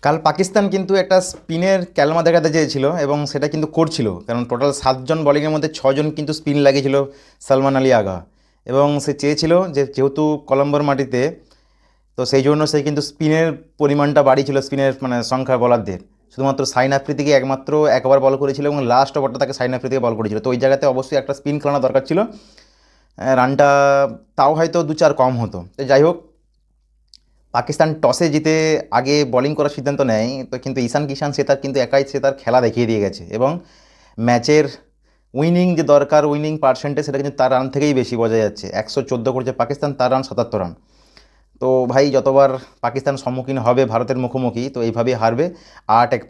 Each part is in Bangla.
কাল পাকিস্তান কিন্তু একটা স্পিনের ক্যালমা দেখাতে চেয়েছিল এবং সেটা কিন্তু করছিল, কারণ টোটাল 7 জন বলিংয়ের মধ্যে 6 জন কিন্তু স্পিন লাগিয়েছিল সালমান আলী আগা। এবং সে চেয়েছিল যে যেহেতু কলম্বোর মাটিতে, তো সেই জন্য সে কিন্তু স্পিনের পরিমাণটা বাড়িয়েছিল, স্পিনের মানে সংখ্যা বলারদের। শুধুমাত্র সাইন আফ্রিদিকে একমাত্র একবার বল করেছিল এবং লাস্ট ওভারটা তাকে সাইন আফ্রিদিকে বল করেছিল, তো ওই জায়গাতে অবশ্যই একটা স্পিন খেলানো দরকার ছিল। রানটা তাও হয়তো 2-4 কম হতো, তো যাই হোক। পাকিস্তান টসে জিতে আগে বোলিং করার সিদ্ধান্ত নেয়, তো কিন্তু ঈশান কিষান সে তার কিন্তু একাই সে তার খেলা দেখিয়ে দিয়ে গেছে এবং ম্যাচের উইনিং যে দরকার, উইনিং পার্সেন্টেজ, সেটা কিন্তু তার রান থেকেই বেশি বোঝা যাচ্ছে। 114 করেছে পাকিস্তান, তার রান 77 রান। তো ভাই, যতবার পাকিস্তান সম্মুখীন হবে ভারতের মুখোমুখি, তো এইভাবেই হারবে।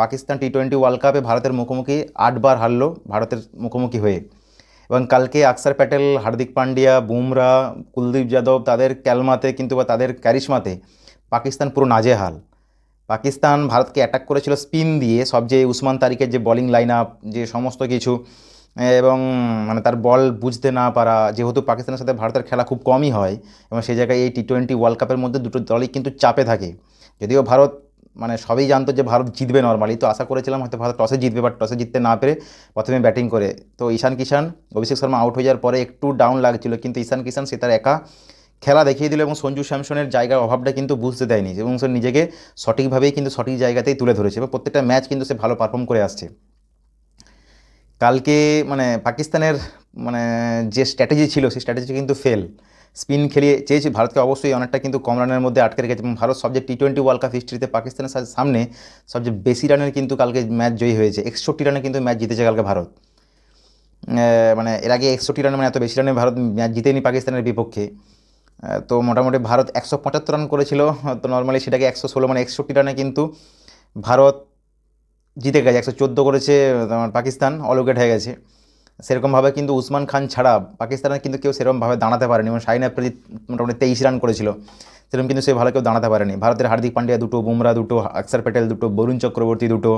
পাকিস্তান টি-20 ওয়ার্ল্ড কাপে ভারতের মুখোমুখি 8বার হারলো ভারতের মুখোমুখি হয়ে। এবং কালকে অক্ষর প্যাটেল, হার্দিক পান্ডিয়া, বুমরা, কুলদীপ যাদব তাদের ক্যালমাতে কিন্তু বা তাদের ক্যারিশমাতে পাকিস্তান পুরো নাজেহাল। পাকিস্তান ভারতকে অ্যাটাক করেছিল স্পিন দিয়ে, সব যে উসমান তারিকের যে বোলিং লাইন আপ, যে সমস্ত কিছু, এবং মানে তার বল বুঝতে না পারা, যেহেতু পাকিস্তানের সাথে ভারতের খেলা খুব কমই হয় এবং সেই জায়গায় এই টি-20 ওয়ার্ল্ড কাপের মধ্যে দুটো দলই কিন্তু চাপে থাকে। যদিও ভারত মানে সবই জানতো যে ভারত জিতবে নর্মালি, তো আশা করেছিলাম হয়তো ভারত টসে জিতবে, বাট টসে জিততে না পেরে প্রথমে ব্যাটিং করে, তো ঈশান কিষান, অভিষেক শর্মা আউট হয়ে যাওয়ার পরে একটু ডাউন লাগছিল, কিন্তু ঈশান কিষান সে তার একা খেলা দেখিয়ে দিল এবং সঞ্জু স্যামসনের জায়গার অভাবটা কিন্তু বুঝতে দেয়নি এবং সে নিজেকে সঠিকভাবেই কিন্তু সঠিক জায়গাতেই তুলে ধরেছে এবং প্রত্যেকটা ম্যাচ কিন্তু সে ভালো পারফর্ম করে আসছে। কালকে মানে পাকিস্তানের মানে যে স্ট্র্যাটেজি ছিল সেই স্ট্র্যাটেজি কিন্তু ফেল। স্পিন খেলিয়ে চেয়েছে ভারতকে, অবশ্যই অনেকটা কিন্তু কম রানের মধ্যে আটকে রেখেছে এবং ভারত সবচেয়ে টি-20 ওয়ার্ল্ড কাপ হিস্ট্রিতে পাকিস্তানের সামনে সবচেয়ে বেশি রানের কিন্তু কালকে ম্যাচ জয়ী হয়েছে। 61 রানে কিন্তু ম্যাচ জিতেছে কালকে ভারত। মানে এর আগে 61 রানে, মানে এত বেশি রানে ভারত ম্যাচ জিতেনি পাকিস্তানের বিপক্ষে। তো মোটামুটি ভারত 175 রান করেছিল, তো নর্মালি সেটাকে 116, মানে 61 রানে কিন্তু ভারত জিতে গেছে। 114 করেছে তোমার পাকিস্তান, অল উইকেট হয়ে গেছে। সেরকমভাবে কিন্তু উসমান খান ছাড়া পাকিস্তানের কিন্তু কেউ সেরকমভাবে দাঁড়াতে পারেনি এবং শাহিন আফ্রিদি মোটামুটি 23 রান করেছিল, সেরকম কিন্তু সে ভালো কেউ দাঁড়াতে পারেনি। ভারতের হার্দিক পান্ডিয়া দুটো, বুমরা দুটো, অক্ষর প্যাটেল দুটো, বরুণ চক্রবর্তী দুটো,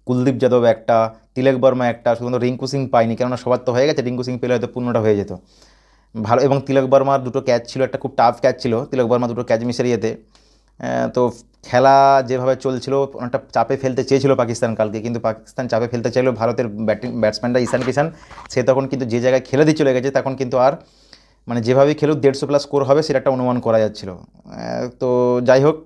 কুলদীপ যাদব একটা, তিলক বর্মা একটা, শুধুমাত্র রিঙ্কু সিং পায়নি, কেননা সবার তো হয়ে গেছে, রিঙ্কু সিং পেলে হয়তো পূর্ণটা হয়ে যেত ভালো। এবং তিলক বর্মার দুটো ক্যাচ ছিল, একটা খুব টাফ ক্যাচ ছিল, তিলক বর্মা দুটো ক্যাচ মিসের ইয়েতে। তো খেলা যেভাবে চলছিল অনেকটা চাপে ফেলতে চেয়েছিল পাকিস্তান কালকে, কিন্তু পাকিস্তান চাপে ফেলতে চাইলেও ভারতের ব্যাটসম্যানরা ঈশান কিষান সে তখন কিন্তু যে জায়গায় খেলে দিয়ে চলে গেছে, তখন কিন্তু আর মানে যেভাবেই খেলুক 150+ স্কোর হবে সেটা একটা অনুমান করা যাচ্ছিল। তো যাই হোক,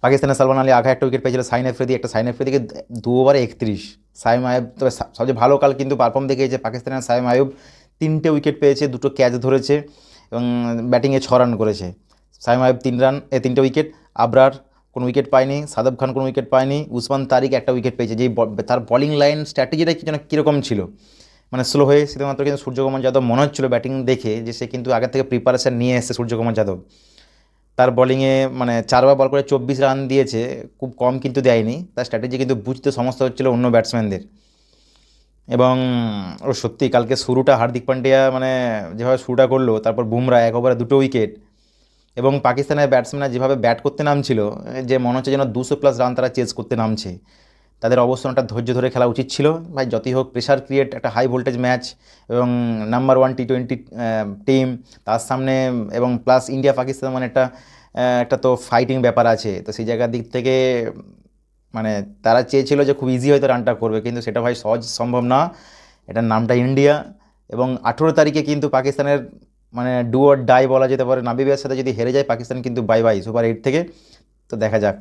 পাকিস্তানের সালমান আলী আগা একটা উইকেট পেয়েছিল, সাইন আফ্রিদি একটা, সাইন আফ্রিদিকে 2 ওভারে 31। সাইম আয়ুব তবে সবচেয়ে ভালো কাল কিন্তু পারফর্ম দেখিয়েছে পাকিস্তানের সাইম আয়ুব, 3টে উইকেট পেয়েছে, দুটো ক্যাচ ধরেছে এবং ব্যাটিংয়ে 6 রান করেছে। সাইম আয়ুব 3 রান, 3টে উইকেট। আবরার কোনো উইকেট পায়নি, সাদব খান কোনো উইকেট পায়নি, উসমান তারিক একটা উইকেট পেয়েছে। যেই তার বলিং লাইন স্ট্র্যাটেজিটা কি যেন কীরকম ছিল, মানে স্লো হয়ে, শুধুমাত্র কিন্তু সূর্যকুমার যাদব মনে হচ্ছিল ব্যাটিং দেখে যে সে কিন্তু আগের থেকে প্রিপারেশন নিয়ে এসেছে সূর্যকুমার যাদব। তার বলিংয়ে মানে 4 ওভার বল করে 24 রান দিয়েছে, খুব কম কিন্তু দেয়নি। তার স্ট্র্যাটেজি কিন্তু বুঝতে সমস্যা হচ্ছিল অন্য ব্যাটসম্যানদের। এবং ও সত্যি কালকে শুরুটা হার্দিক পান্ডিয়া মানে যেভাবে শুরুটা করলো, তারপর বুমরা 1 ওভারে 2টো উইকেট, এবং পাকিস্তানের ব্যাটসম্যানরা যেভাবে ব্যাট করতে নামছিল, যে মনে হচ্ছে যেন 200+ রান তারা চেজ করতে নামছে। তাদের অবস্থানটা ধৈর্য ধরে খেলা উচিত ছিল ভাই। যতই হোক প্রেশার ক্রিয়েট, একটা হাই ভোল্টেজ ম্যাচ এবং নাম্বার 1 টি-20 টিম তার সামনে, এবং প্লাস ইন্ডিয়া পাকিস্তান মানে একটা একটা তো ফাইটিং ব্যাপার আছে, তো সেই জায়গার দিক থেকে মানে তারা চেয়েছিল যে খুব ইজি হয়তো রানটা করবে, কিন্তু সেটা ভাই সহজ সম্ভব না। এটার নামটা ইন্ডিয়া। এবং 18 তারিখে কিন্তু পাকিস্তানের মানে ডু অর ডাই বলা যেতে পারে, নাবিবের সাথে যদি হেরে যায় পাকিস্তান কিন্তু বাই বাই সুপার 8 থেকে। তো দেখা যাক।